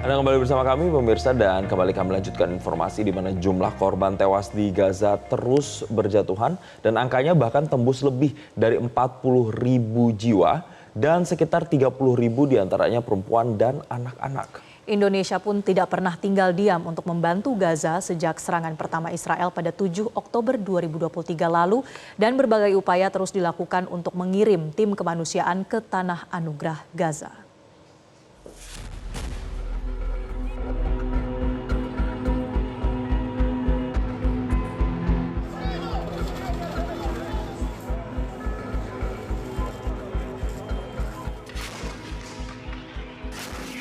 Anda kembali bersama kami pemirsa dan kembali kami lanjutkan informasi di mana jumlah korban tewas di Gaza terus berjatuhan dan angkanya bahkan tembus lebih dari 40.000 jiwa dan sekitar 30.000 diantaranya perempuan dan anak-anak. Indonesia pun tidak pernah tinggal diam untuk membantu Gaza sejak serangan pertama Israel pada 7 Oktober 2023 lalu dan berbagai upaya terus dilakukan untuk mengirim tim kemanusiaan ke tanah anugerah Gaza.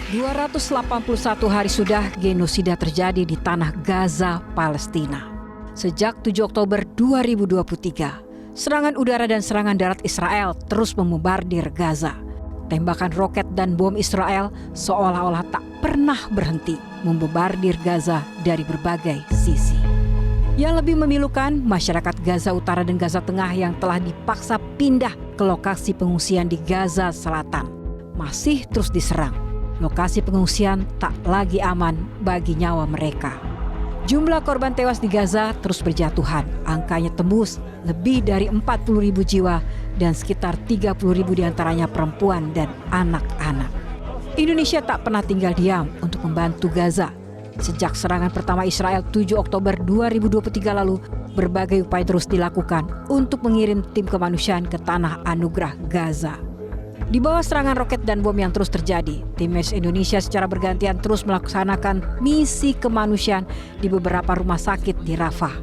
...281 hari sudah genosida terjadi di tanah Gaza, Palestina. Sejak 7 Oktober 2023, serangan udara dan serangan darat Israel terus membombardir Gaza. Tembakan roket dan bom Israel seolah-olah tak pernah berhenti membombardir Gaza dari berbagai sisi. Yang lebih memilukan, masyarakat Gaza Utara dan Gaza Tengah yang telah dipaksa pindah ke lokasi pengungsian di Gaza Selatan masih terus diserang. Lokasi pengungsian tak lagi aman bagi nyawa mereka. Jumlah korban tewas di Gaza terus berjatuhan. Angkanya tembus lebih dari 40.000 jiwa dan sekitar 30.000 diantaranya perempuan dan anak-anak. Indonesia tak pernah tinggal diam untuk membantu Gaza. Sejak serangan pertama Israel 7 Oktober 2023 lalu, berbagai upaya terus dilakukan untuk mengirim tim kemanusiaan ke tanah anugerah Gaza. Di bawah serangan roket dan bom yang terus terjadi, tim medis Indonesia secara bergantian terus melaksanakan misi kemanusiaan di beberapa rumah sakit di Rafah.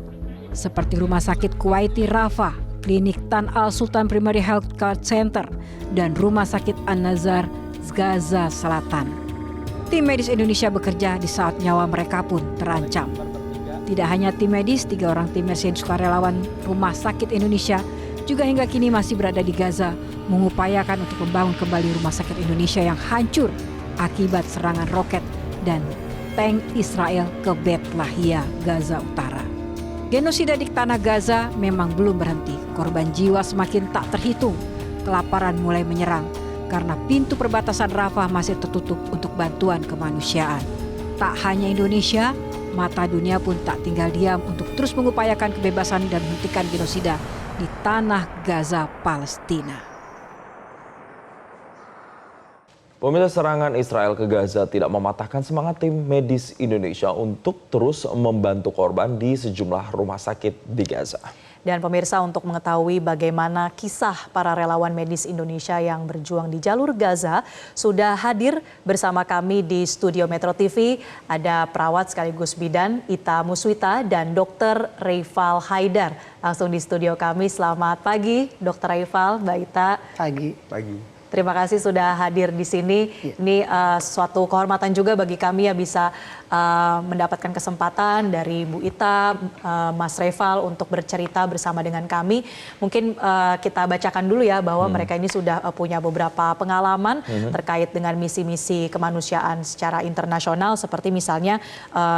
Seperti Rumah Sakit Kuwaiti Rafah, Klinik Tan Al Sultan Primary Health Care Center, dan Rumah Sakit An-Nazar Gaza Selatan. Tim medis Indonesia bekerja di saat nyawa mereka pun terancam. Tidak hanya tim medis, 3 orang tim medis sukarelawan Rumah Sakit Indonesia juga hingga kini masih berada di Gaza, mengupayakan untuk membangun kembali rumah sakit Indonesia yang hancur akibat serangan roket dan tank Israel ke Bet Lahia, Gaza Utara. Genosida di tanah Gaza memang belum berhenti. Korban jiwa semakin tak terhitung. Kelaparan mulai menyerang karena pintu perbatasan Rafah masih tertutup untuk bantuan kemanusiaan. Tak hanya Indonesia, mata dunia pun tak tinggal diam untuk terus mengupayakan kebebasan dan menghentikan genosida di tanah Gaza, Palestina. Pemirsa, serangan Israel ke Gaza tidak mematahkan semangat tim medis Indonesia untuk terus membantu korban di sejumlah rumah sakit di Gaza. Dan pemirsa, untuk mengetahui bagaimana kisah para relawan medis Indonesia yang berjuang di jalur Gaza, sudah hadir bersama kami di studio Metro TV. Ada perawat sekaligus bidan Ita Muswita dan Dr. Reifal Haidar. Langsung di studio kami. Selamat pagi Dr. Reifal, Mbak Ita. Pagi. Terima kasih sudah hadir di sini. Ini suatu kehormatan juga bagi kami ya bisa mendapatkan kesempatan dari Bu Ita, Mas Reifal untuk bercerita bersama dengan kami. Mungkin kita bacakan dulu ya bahwa mereka ini sudah punya beberapa pengalaman terkait dengan misi-misi kemanusiaan secara internasional. Seperti misalnya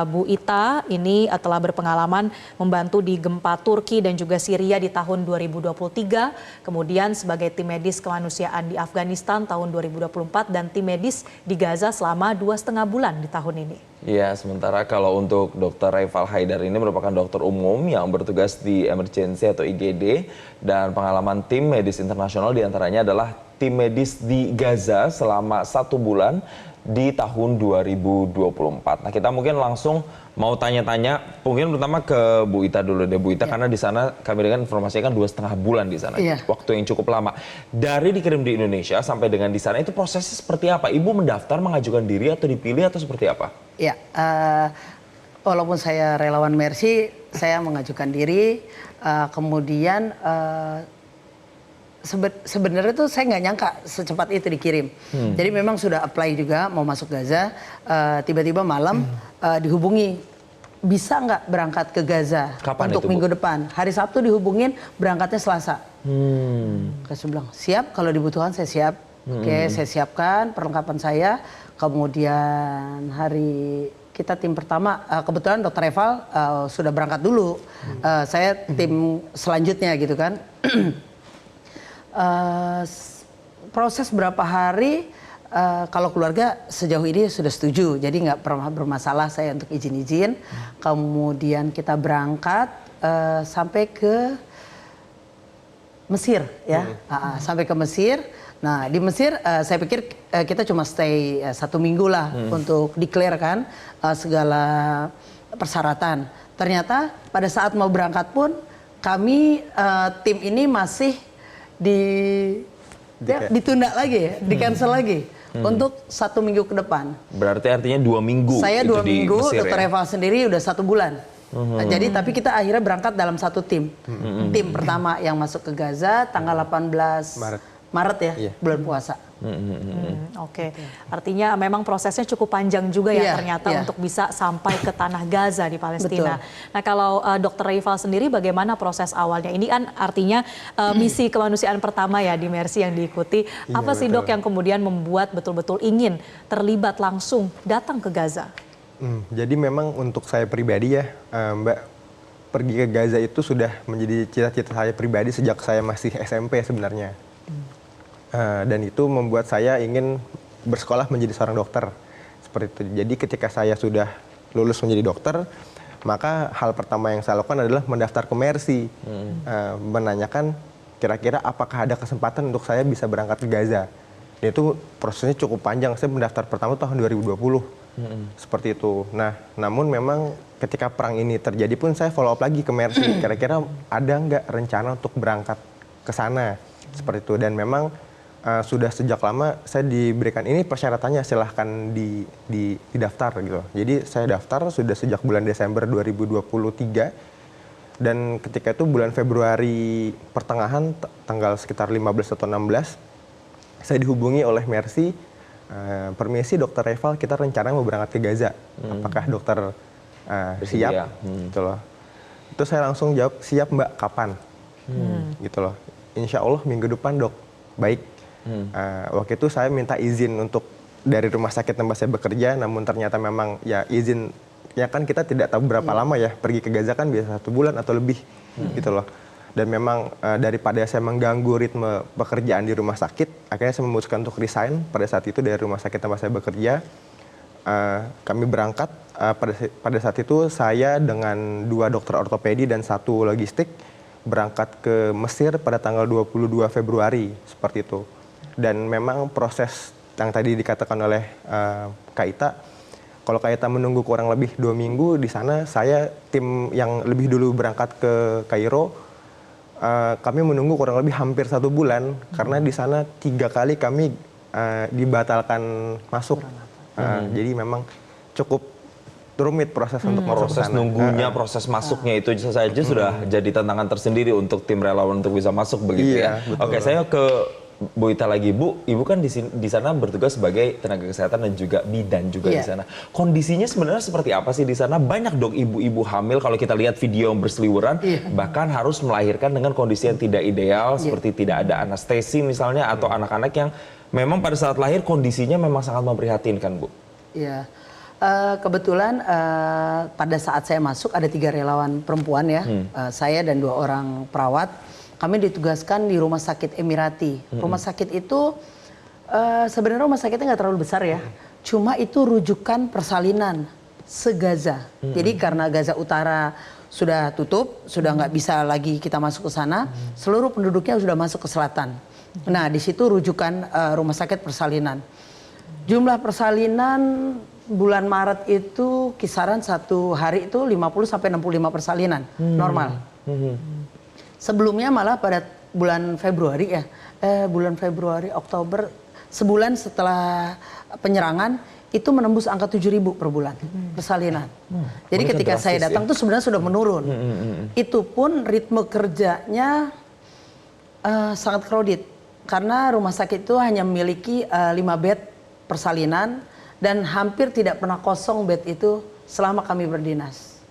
Bu Ita ini telah berpengalaman membantu di gempa Turki dan juga Syria di tahun 2023. Kemudian sebagai tim medis kemanusiaan di Afghanistan tahun 2024 dan tim medis di Gaza selama 2,5 bulan di tahun ini. Ya, sementara kalau untuk Dr. Reifal Haidar ini merupakan dokter umum yang bertugas di emergency atau IGD dan pengalaman tim medis internasional diantaranya adalah tim medis di Gaza selama 1 bulan di tahun 2024. Nah, kita mungkin langsung mau tanya-tanya, mungkin pertama ke Bu Ita dulu deh, Bu Ita, karena di sana kami dengan informasinya kan 2,5 bulan di sana, waktu yang cukup lama. Dari dikirim di Indonesia sampai dengan di sana itu prosesnya seperti apa? Ibu mendaftar, mengajukan diri atau dipilih atau seperti apa? Ya, walaupun saya relawan Mercy, saya mengajukan diri, kemudian sebenarnya tuh saya nggak nyangka secepat itu dikirim. Jadi memang sudah apply juga mau masuk Gaza, tiba-tiba malam dihubungi, bisa nggak berangkat ke Gaza. Kapan untuk itu, Bu? minggu depan. Hari Sabtu dihubungin, berangkatnya Selasa. Saya bilang, siap, kalau dibutuhkan saya siap. Oke, saya siapkan perlengkapan saya. Kemudian hari kita tim pertama, kebetulan Dr. Reifal sudah berangkat dulu. Saya tim selanjutnya gitu kan. Proses berapa hari Kalau keluarga sejauh ini sudah setuju, jadi nggak pernah bermasalah saya untuk izin-izin. Kemudian kita berangkat sampai ke Mesir, ya, sampai ke Mesir. Nah di Mesir saya pikir kita cuma stay 1 minggu lah untuk declare kan segala persyaratan. Ternyata pada saat mau berangkat pun kami tim ini masih ditunda lagi ya, di cancel lagi untuk 1 minggu ke depan. Berarti artinya 2 minggu. Saya itu 2 minggu, Mesir, Dr. Reval sendiri udah 1 bulan. Jadi tapi kita akhirnya berangkat dalam 1 tim. Tim pertama yang masuk ke Gaza tanggal 18 Maret ya, bulan puasa. Oke, artinya memang prosesnya cukup panjang juga ya Iya, ternyata iya. untuk bisa sampai ke tanah Gaza di Palestina. Betul. Nah kalau Dr. Reval sendiri bagaimana proses awalnya? Ini kan artinya misi kemanusiaan pertama ya di Mercy yang diikuti. Apa sih dok yang kemudian membuat betul-betul ingin terlibat langsung datang ke Gaza? Jadi memang untuk saya pribadi ya, Mbak, pergi ke Gaza itu sudah menjadi cita-cita saya pribadi sejak saya masih SMP sebenarnya. Dan itu membuat saya ingin bersekolah menjadi seorang dokter. Seperti itu. Jadi ketika saya sudah lulus menjadi dokter, maka hal pertama yang saya lakukan adalah mendaftar ke Mercy. Menanyakan kira-kira apakah ada kesempatan untuk saya bisa berangkat ke Gaza. Dan itu prosesnya cukup panjang. Saya mendaftar pertama tahun 2020. Seperti itu. Nah, namun memang ketika perang ini terjadi pun saya follow up lagi ke Mercy. Kira-kira ada nggak rencana untuk berangkat ke sana? Seperti itu. Dan memang sudah sejak lama saya diberikan ini persyaratannya, silahkan didaftar gitu. Jadi saya daftar sudah sejak bulan Desember 2023 dan ketika itu bulan Februari pertengahan tanggal sekitar 15 atau 16 saya dihubungi oleh Mercy, permisi Dr. Reval, kita rencana mau berangkat ke Gaza. Apakah dokter siap? Gitu loh. Itu saya langsung jawab, siap Mbak, kapan? Gitu loh. Insya Allah minggu depan dok. Baik. Waktu itu saya minta izin untuk dari rumah sakit tempat saya bekerja, namun ternyata memang ya izin, ya kan kita tidak tahu berapa lama ya, pergi ke Gaza kan biasa 1 bulan atau lebih gitu loh. Dan memang daripada saya mengganggu ritme pekerjaan di rumah sakit, akhirnya saya memutuskan untuk resign pada saat itu dari rumah sakit tempat saya bekerja. Kami berangkat, pada saat itu saya dengan 2 dokter ortopedi dan 1 logistik berangkat ke Mesir pada tanggal 22 Februari, seperti itu. Dan memang proses yang tadi dikatakan oleh Kak Ita, kalau Kak Ita menunggu kurang lebih 2 minggu di sana, saya tim yang lebih dulu berangkat ke Kairo, kami menunggu kurang lebih hampir 1 bulan karena di sana 3 kali kami dibatalkan masuk. Jadi memang cukup rumit proses untuk masuk Proses sana. nunggunya, proses masuknya itu saja sudah jadi tantangan tersendiri untuk tim relawan untuk bisa masuk begitu ya. Iya, betul. Oke, saya ke Bu Ita lagi. Bu, Ibu kan di sana bertugas sebagai tenaga kesehatan dan juga bidan juga di sana. Kondisinya sebenarnya seperti apa sih di sana? Banyak dong ibu-ibu hamil kalau kita lihat video yang berseliweran, bahkan harus melahirkan dengan kondisi yang tidak ideal, seperti tidak ada anestesi misalnya, atau anak-anak yang memang pada saat lahir kondisinya memang sangat memprihatinkan, Bu. Iya. Kebetulan pada saat saya masuk ada 3 relawan perempuan ya, saya dan 2 orang perawat. Kami ditugaskan di rumah sakit Emirati. Rumah sakit itu sebenarnya rumah sakitnya nggak terlalu besar ya, cuma itu rujukan persalinan se-Gaza. Jadi karena Gaza Utara sudah tutup, sudah nggak bisa lagi kita masuk ke sana, seluruh penduduknya sudah masuk ke selatan. Nah di situ rujukan rumah sakit persalinan. Jumlah persalinan bulan Maret itu kisaran 1 hari itu 50 sampai 65 persalinan normal. Sebelumnya malah pada bulan Februari ya, bulan Februari, Oktober, sebulan setelah penyerangan itu menembus angka 7.000 per bulan persalinan. Jadi ketika saya datang tuh sebenarnya sudah menurun. Itu pun ritme kerjanya sangat crowded karena rumah sakit itu hanya memiliki 5 bed persalinan dan hampir tidak pernah kosong bed itu selama kami berdinas.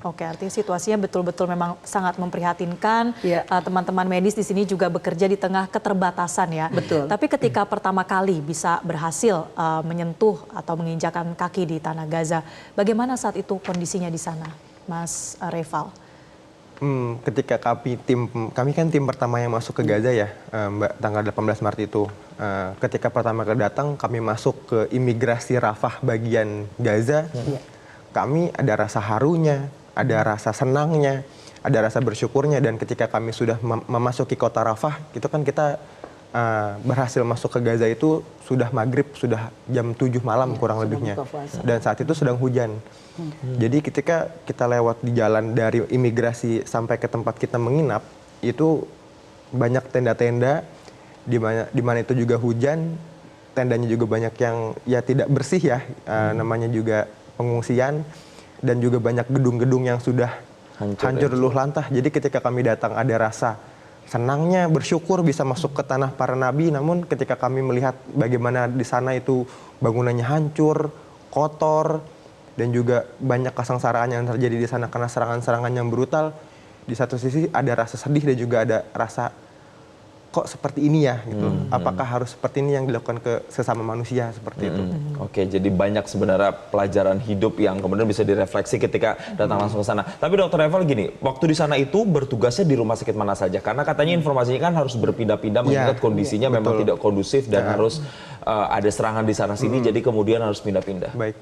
Oke, artinya situasinya betul-betul memang sangat memprihatinkan. Iya. Teman-teman medis di sini juga bekerja di tengah keterbatasan ya. Betul. Tapi ketika pertama kali bisa berhasil menyentuh atau menginjakan kaki di tanah Gaza, bagaimana saat itu kondisinya di sana, Mas Reval? ketika kami kan tim pertama yang masuk ke Gaza ya, Mbak, tanggal 18 Maret itu. Ketika pertama kali datang, kami masuk ke imigrasi Rafah bagian Gaza. Kami ada rasa harunya, ada rasa senangnya, ada rasa bersyukurnya. Dan ketika kami sudah memasuki kota Rafah, itu kan kita berhasil masuk ke Gaza itu sudah maghrib, sudah jam 7 malam kurang lebihnya. Dan saat itu sedang hujan. Jadi ketika kita lewat di jalan dari imigrasi sampai ke tempat kita menginap, itu banyak tenda-tenda di mana itu juga hujan, tendanya juga banyak yang ya tidak bersih ya, namanya juga pengungsian, dan juga banyak gedung-gedung yang sudah hancur luluh lantah. Jadi ketika kami datang ada rasa senangnya, bersyukur bisa masuk ke tanah para nabi. Namun ketika kami melihat bagaimana di sana itu bangunannya hancur, kotor, dan juga banyak kesengsaraan yang terjadi di sana karena serangan-serangan yang brutal. Di satu sisi ada rasa sedih dan juga ada rasa kok seperti ini ya gitu. Apakah harus seperti ini yang dilakukan ke sesama manusia seperti itu. Oke, jadi banyak sebenarnya pelajaran hidup yang kemudian bisa direfleksi ketika datang langsung ke sana. Tapi Dokter Eval gini, waktu di sana itu bertugasnya di rumah sakit mana saja? Karena katanya informasinya kan harus berpindah-pindah mengingat kondisinya memang tidak kondusif dan harus ada serangan di sana sini, jadi kemudian harus pindah-pindah. Baik.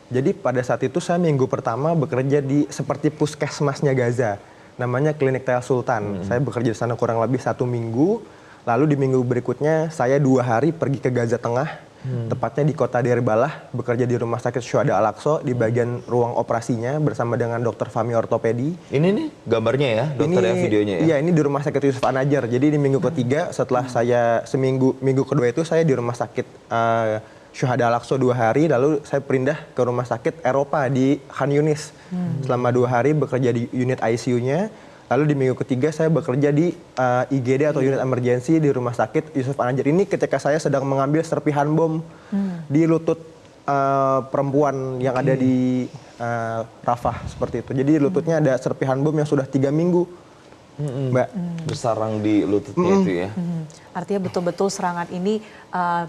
Jadi pada saat itu saya minggu pertama bekerja di seperti puskesmasnya Gaza, namanya Klinik Tel Sultan. Saya bekerja di sana kurang lebih 1 minggu. Lalu di minggu berikutnya saya 2 hari pergi ke Gaza Tengah, tepatnya di kota Deir Balah, bekerja di Rumah Sakit Syuhada Al-Aqsa di bagian ruang operasinya bersama dengan Dr. Fahmi Ortopedi. Ini nih gambarnya ya, dokter ya, videonya ya? Iya, ini di Rumah Sakit Yusuf An-Najjar. Jadi di minggu ketiga setelah saya minggu kedua itu saya di Rumah Sakit Syuhada Al-Aqsa 2 hari, lalu saya pindah ke Rumah Sakit Eropa di Khan Yunis. Selama 2 hari bekerja di unit ICU-nya. Lalu di minggu ketiga saya bekerja di IGD atau unit emergency di Rumah Sakit Yusuf An-Najjar. Ini ketika saya sedang mengambil serpihan bom di lutut perempuan yang ada di Rafah seperti itu. Jadi lututnya ada serpihan bom yang sudah 3 minggu, Mbak. Bersarang di lututnya itu ya. Artinya betul-betul serangan ini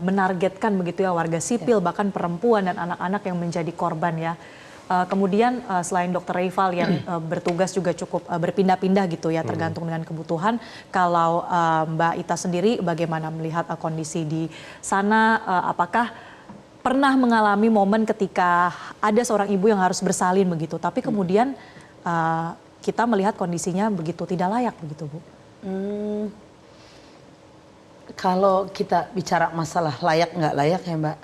menargetkan begitu ya warga sipil, bahkan perempuan dan anak-anak yang menjadi korban ya. Kemudian selain Dokter Eval yang bertugas juga cukup berpindah-pindah gitu ya, tergantung dengan kebutuhan. Kalau Mbak Ita sendiri bagaimana melihat kondisi di sana? Apakah pernah mengalami momen ketika ada seorang ibu yang harus bersalin begitu, tapi kemudian kita melihat kondisinya begitu tidak layak begitu, Bu? Kalau kita bicara masalah layak nggak layak ya Mbak,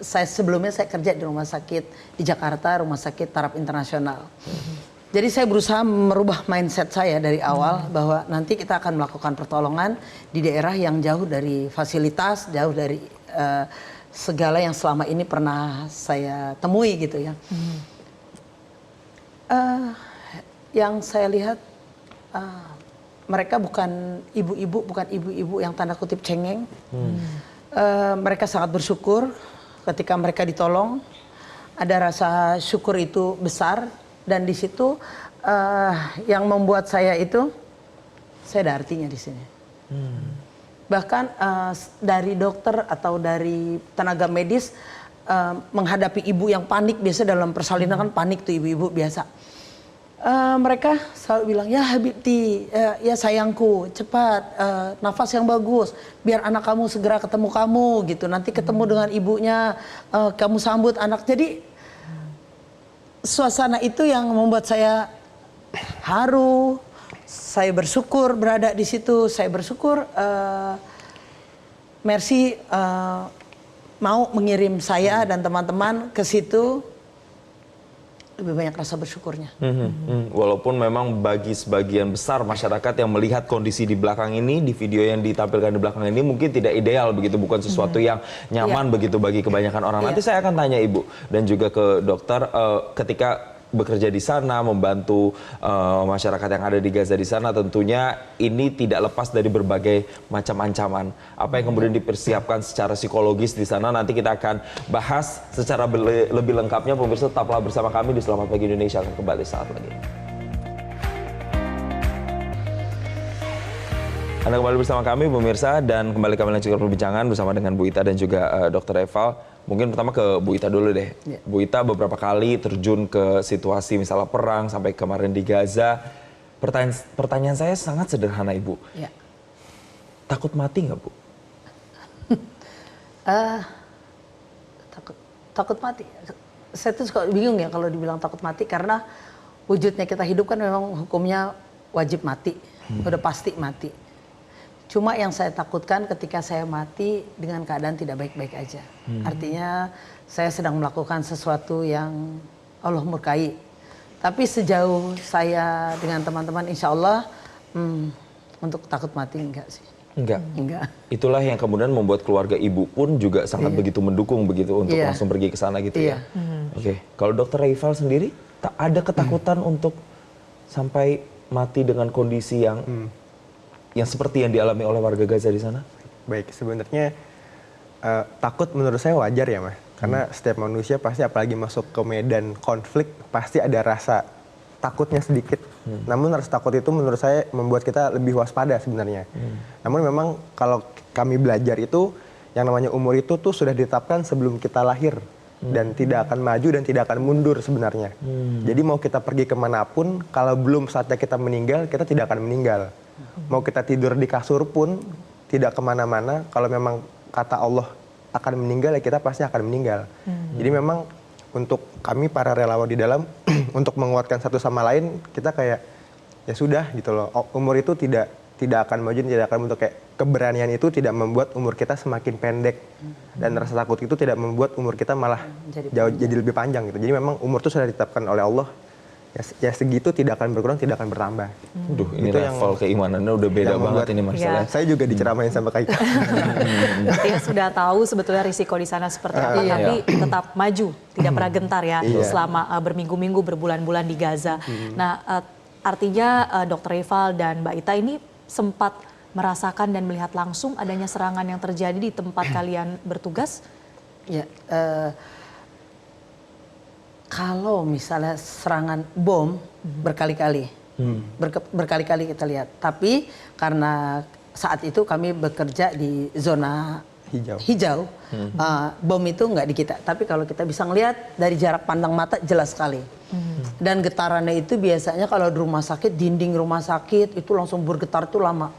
sebelumnya saya kerja di rumah sakit di Jakarta, Rumah Sakit Taraf Internasional. Jadi saya berusaha merubah mindset saya dari awal bahwa nanti kita akan melakukan pertolongan di daerah yang jauh dari fasilitas, jauh dari segala yang selama ini pernah saya temui gitu ya. Yang saya lihat mereka bukan ibu-ibu yang tanda kutip cengeng. Mereka sangat bersyukur ketika mereka ditolong, ada rasa syukur itu besar, dan di situ yang membuat saya itu, saya ada artinya di sini. Bahkan dari dokter atau dari tenaga medis menghadapi ibu yang panik, biasa dalam persalinan kan panik tuh ibu-ibu biasa. Mereka selalu bilang, ya Habibti, ya sayangku, cepat, nafas yang bagus, biar anak kamu segera ketemu kamu gitu. Nanti ketemu dengan ibunya, kamu sambut anak. Jadi suasana itu yang membuat saya haru. Saya bersyukur berada di situ. Saya bersyukur Mercy mau mengirim saya dan teman-teman ke situ. Lebih banyak rasa bersyukurnya. Walaupun memang bagi sebagian besar masyarakat yang melihat kondisi di belakang ini, di video yang ditampilkan di belakang ini mungkin tidak ideal begitu, bukan sesuatu yang nyaman begitu bagi kebanyakan orang. Nanti saya akan tanya Ibu dan juga ke dokter ketika bekerja di sana, membantu masyarakat yang ada di Gaza di sana, tentunya ini tidak lepas dari berbagai macam ancaman. Apa yang kemudian dipersiapkan secara psikologis di sana, nanti kita akan bahas secara lebih lengkapnya. Pemirsa, tetaplah bersama kami di Selamat Pagi Indonesia, akan kembali saat lagi. Anda kembali bersama kami pemirsa dan kembali kami lanjutkan perbincangan bersama dengan Bu Ita dan juga Dr. Reval. Mungkin pertama ke Bu Ita dulu deh. Ya. Bu Ita beberapa kali terjun ke situasi misalnya perang sampai kemarin di Gaza. Pertanyaan saya sangat sederhana Ibu. Ya. Takut mati nggak Bu? Takut mati. Saya tuh suka bingung ya kalau dibilang takut mati karena wujudnya kita hidup kan memang hukumnya wajib mati, udah pasti mati. Cuma yang saya takutkan ketika saya mati dengan keadaan tidak baik-baik aja. Artinya saya sedang melakukan sesuatu yang Allah murkai. Tapi sejauh saya dengan teman-teman insya Allah untuk takut mati enggak sih. Enggak. Itulah yang kemudian membuat keluarga Ibu pun juga sangat begitu mendukung begitu untuk langsung pergi ke sana gitu ya. Oke. Kalau Dr. Reval sendiri tak ada ketakutan untuk sampai mati dengan kondisi yang seperti yang dialami oleh warga Gaza di sana? Baik, sebenarnya takut menurut saya wajar ya Mas. Karena setiap manusia pasti apalagi masuk ke medan konflik pasti ada rasa takutnya sedikit. Namun rasa takut itu menurut saya membuat kita lebih waspada sebenarnya. Namun memang kalau kami belajar itu yang namanya umur itu tuh sudah ditetapkan sebelum kita lahir. Dan tidak akan maju dan tidak akan mundur sebenarnya. Jadi mau kita pergi kemanapun, kalau belum saatnya kita meninggal, kita tidak akan meninggal. Mau kita tidur di kasur pun, tidak kemana-mana, kalau memang kata Allah akan meninggal, ya kita pasti akan meninggal. Jadi memang untuk kami para relawan di dalam, untuk menguatkan satu sama lain, kita kayak, ya sudah gitu loh, umur itu tidak akan maju, tidak akan untuk kayak keberanian itu tidak membuat umur kita semakin pendek. Dan rasa takut itu tidak membuat umur kita malah jadi lebih panjang gitu. Jadi memang umur itu sudah ditetapkan oleh Allah. Ya segitu tidak akan berkurang, tidak akan bertambah. Ini itu level keimanannya udah beda banget ini Mas. Ya. Saya juga diceramain sama Kak Ika. Dia sudah tahu sebetulnya risiko di sana seperti apa, tapi tetap maju, tidak pernah gentar ya selama berminggu-minggu, berbulan-bulan di Gaza. Nah, artinya Dr. Reval dan Mbak Ita ini sempat merasakan dan melihat langsung adanya serangan yang terjadi di tempat kalian bertugas? Ya, kalau misalnya serangan bom berkali-kali, berkali-kali kita lihat. Tapi karena saat itu kami bekerja di zona hijau, bom itu nggak di kita. Tapi kalau kita bisa ngelihat dari jarak pandang mata jelas sekali. Dan getarannya itu biasanya kalau di rumah sakit, dinding rumah sakit itu langsung bergetar tuh lama.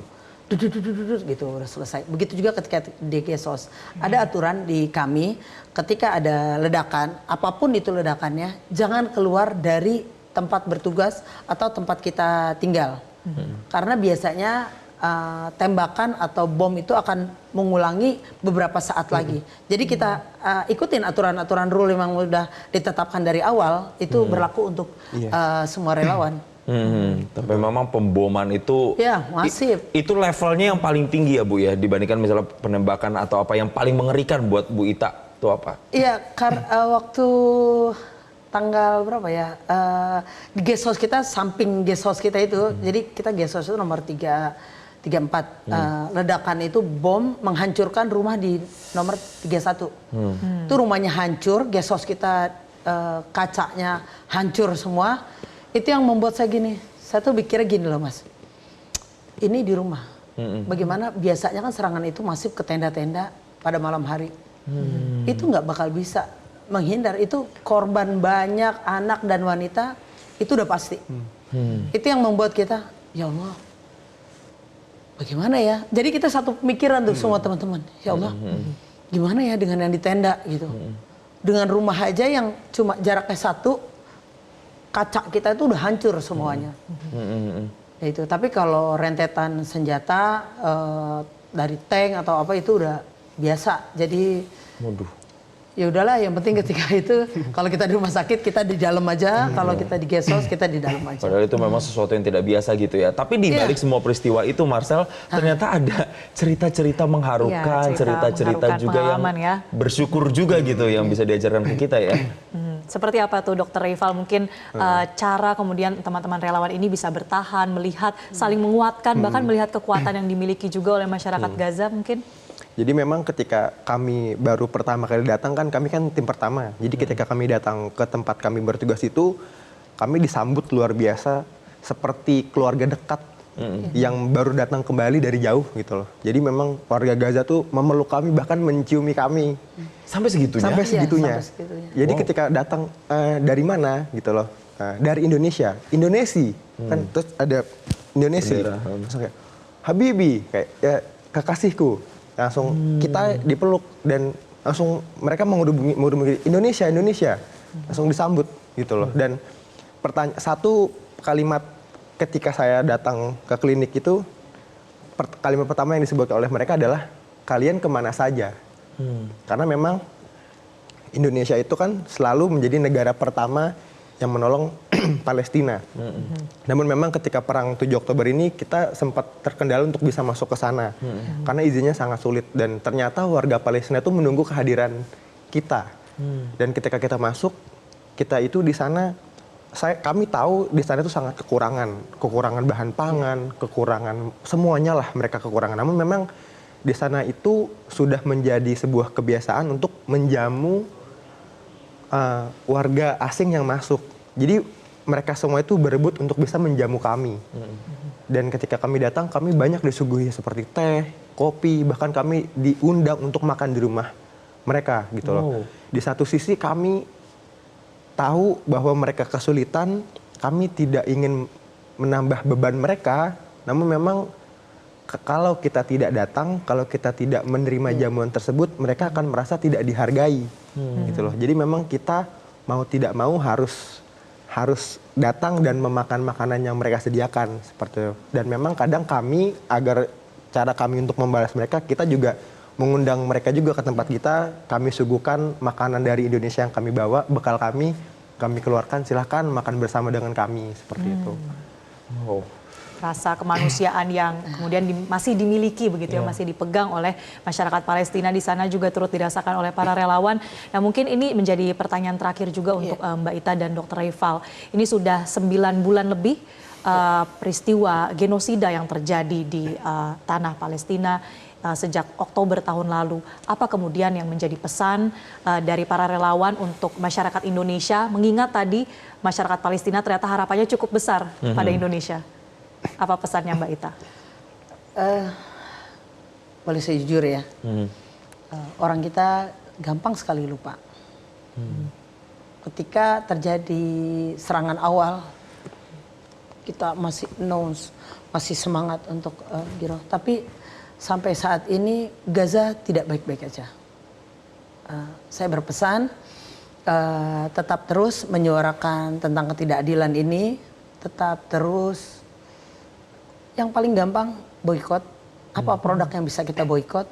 Gitu udah selesai. Begitu juga ketika di Gesos. Ada aturan di kami ketika ada ledakan, apapun itu ledakannya, jangan keluar dari tempat bertugas atau tempat kita tinggal. Karena biasanya tembakan atau bom itu akan mengulangi beberapa saat lagi. Jadi kita ikutin aturan-aturan rule yang sudah ditetapkan dari awal, itu berlaku untuk semua relawan. Tapi memang pemboman itu masif. Itu levelnya yang paling tinggi ya Bu ya, dibandingkan misalnya penembakan atau apa yang paling mengerikan buat Bu Ita itu apa? Iya, waktu tanggal berapa ya, di guest house kita, samping guest house kita itu, jadi kita guest house itu nomor 34. Ledakan itu bom menghancurkan rumah di nomor 31. Itu rumahnya hancur, guest house kita kacanya hancur semua. Itu yang membuat saya gini, saya tuh pikirnya gini loh Mas, ini di rumah, bagaimana biasanya kan serangan itu masif ke tenda-tenda pada malam hari, itu nggak bakal bisa menghindar, itu korban banyak, anak dan wanita, itu udah pasti. Itu yang membuat kita, ya Allah, bagaimana ya, jadi kita satu pemikiran tuh semua teman-teman, ya Allah, gimana ya dengan yang di tenda gitu, dengan rumah aja yang cuma jaraknya 1, kaca kita itu udah hancur semuanya. Ya itu. Tapi kalau rentetan senjata dari tank atau apa itu udah biasa. Jadi ya udahlah, yang penting ketika itu kalau kita di rumah sakit kita di dalam aja, kalau kita di guest house kita di dalam aja. Padahal itu memang sesuatu yang tidak biasa gitu ya. Tapi di balik semua peristiwa itu Marcel, ternyata ada cerita-cerita mengharukan, cerita-cerita juga yang bersyukur juga gitu yang bisa diajarkan ke kita ya. Seperti apa tuh Dr. Reval, mungkin cara kemudian teman-teman relawan ini bisa bertahan, melihat, saling menguatkan, bahkan melihat kekuatan yang dimiliki juga oleh masyarakat Gaza mungkin? Jadi memang ketika kami baru pertama kali datang kan, kami kan tim pertama. Jadi ketika kami datang ke tempat kami bertugas itu, kami disambut luar biasa seperti keluarga dekat yang baru datang kembali dari jauh gitu loh. Jadi memang warga Gaza tuh memeluk kami, bahkan menciumi kami. Sampai segitunya? Sampai Iya, segitunya. sampai segitunya. Jadi ketika datang dari mana gitu loh, dari Indonesia, kan terus ada Indonesia, Bendera. langsung kayak Habibi, kayak ya, kekasihku, langsung kita dipeluk dan langsung mereka mengudung Indonesia, langsung disambut gitu loh. Dan satu kalimat ketika saya datang ke klinik itu, kalimat pertama yang disebutkan oleh mereka adalah kalian kemana saja. Karena memang Indonesia itu kan selalu menjadi negara pertama yang menolong Palestina. Namun memang ketika perang 7 Oktober ini kita sempat terkendala untuk bisa masuk ke sana. Karena izinnya sangat sulit dan ternyata warga Palestina itu menunggu kehadiran kita. Dan ketika kita masuk, kita itu di sana kami tahu di sana itu sangat kekurangan bahan pangan, kekurangan semuanya lah mereka kekurangan. Namun memang di sana itu sudah menjadi sebuah kebiasaan untuk menjamu warga asing yang masuk. Jadi mereka semua itu berebut untuk bisa menjamu kami. Dan ketika kami datang, kami banyak disuguhi seperti teh, kopi, bahkan kami diundang untuk makan di rumah mereka gitu loh. Di satu sisi kami tahu bahwa mereka kesulitan, kami tidak ingin menambah beban mereka, namun memang kalau kita tidak datang, kalau kita tidak menerima jamuan tersebut, mereka akan merasa tidak dihargai, gitu loh. Jadi memang kita mau tidak mau harus datang dan memakan makanan yang mereka sediakan seperti itu. Dan memang kadang kami agar cara kami untuk membalas mereka, kita juga mengundang mereka juga ke tempat kita, kami suguhkan makanan dari Indonesia yang kami bawa, bekal kami keluarkan, silahkan makan bersama dengan kami, seperti itu. Rasa kemanusiaan yang kemudian masih dimiliki begitu ya, masih dipegang oleh masyarakat Palestina di sana juga turut dirasakan oleh para relawan. Nah mungkin ini menjadi pertanyaan terakhir juga untuk Mbak Ita dan Dr. Reifal. Ini sudah 9 bulan lebih peristiwa genosida yang terjadi di tanah Palestina sejak Oktober tahun lalu. Apa kemudian yang menjadi pesan dari para relawan untuk masyarakat Indonesia, mengingat tadi masyarakat Palestina ternyata harapannya cukup besar pada Indonesia. Apa pesannya Mbak Ita? Boleh saya jujur ya, orang kita gampang sekali lupa. Ketika terjadi serangan awal, kita masih masih semangat untuk tapi sampai saat ini Gaza tidak baik-baik aja. Saya berpesan tetap terus menyuarakan tentang ketidakadilan ini, tetap terus. Yang paling gampang boikot. Apa produk yang bisa kita boikot?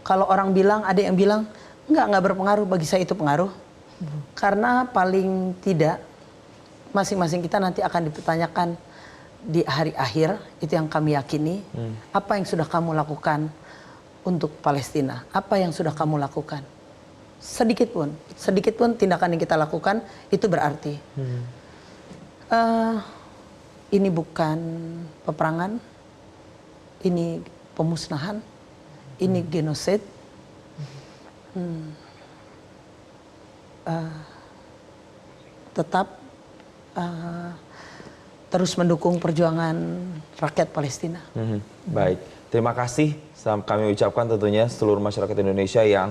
Kalau orang bilang, ada yang bilang nggak berpengaruh, bagi saya itu pengaruh. Karena paling tidak masing-masing kita nanti akan dipertanyakan di hari akhir, itu yang kami yakini. Apa yang sudah kamu lakukan untuk Palestina? Apa yang sudah kamu lakukan? Sedikit pun tindakan yang kita lakukan itu berarti. Ini bukan peperangan, ini pemusnahan, ini genosid. Tetap terus mendukung perjuangan rakyat Palestina. Baik, terima kasih kami ucapkan tentunya seluruh masyarakat Indonesia yang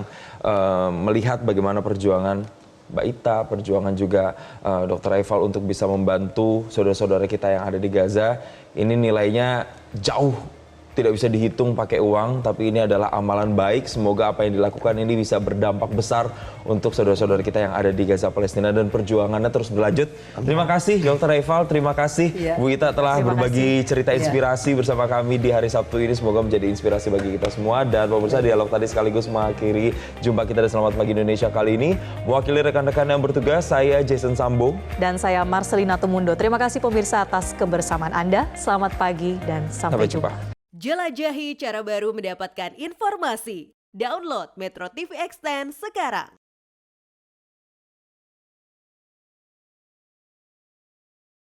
melihat bagaimana perjuangan Mbak Ita, perjuangan juga Dr. Reifal untuk bisa membantu saudara-saudara kita yang ada di Gaza. Ini nilainya jauh tidak bisa dihitung pakai uang, tapi ini adalah amalan baik. Semoga apa yang dilakukan ini bisa berdampak besar untuk saudara-saudara kita yang ada di Gaza Palestina dan perjuangannya terus berlanjut. Terima kasih Dr. Reifal, terima kasih Bu Ita telah berbagi cerita inspirasi bersama kami di hari Sabtu ini. Semoga menjadi inspirasi bagi kita semua. Dan pemirsa, dialog tadi sekaligus mengakhiri jumpa kita di Selamat Pagi Indonesia kali ini. Mewakili rekan-rekan yang bertugas, saya Jason Sambo. Dan saya Marcelina Tumundo. Terima kasih pemirsa atas kebersamaan Anda. Selamat pagi dan sampai jumpa. Jelajahi cara baru mendapatkan informasi. Download Metro TV Extend sekarang.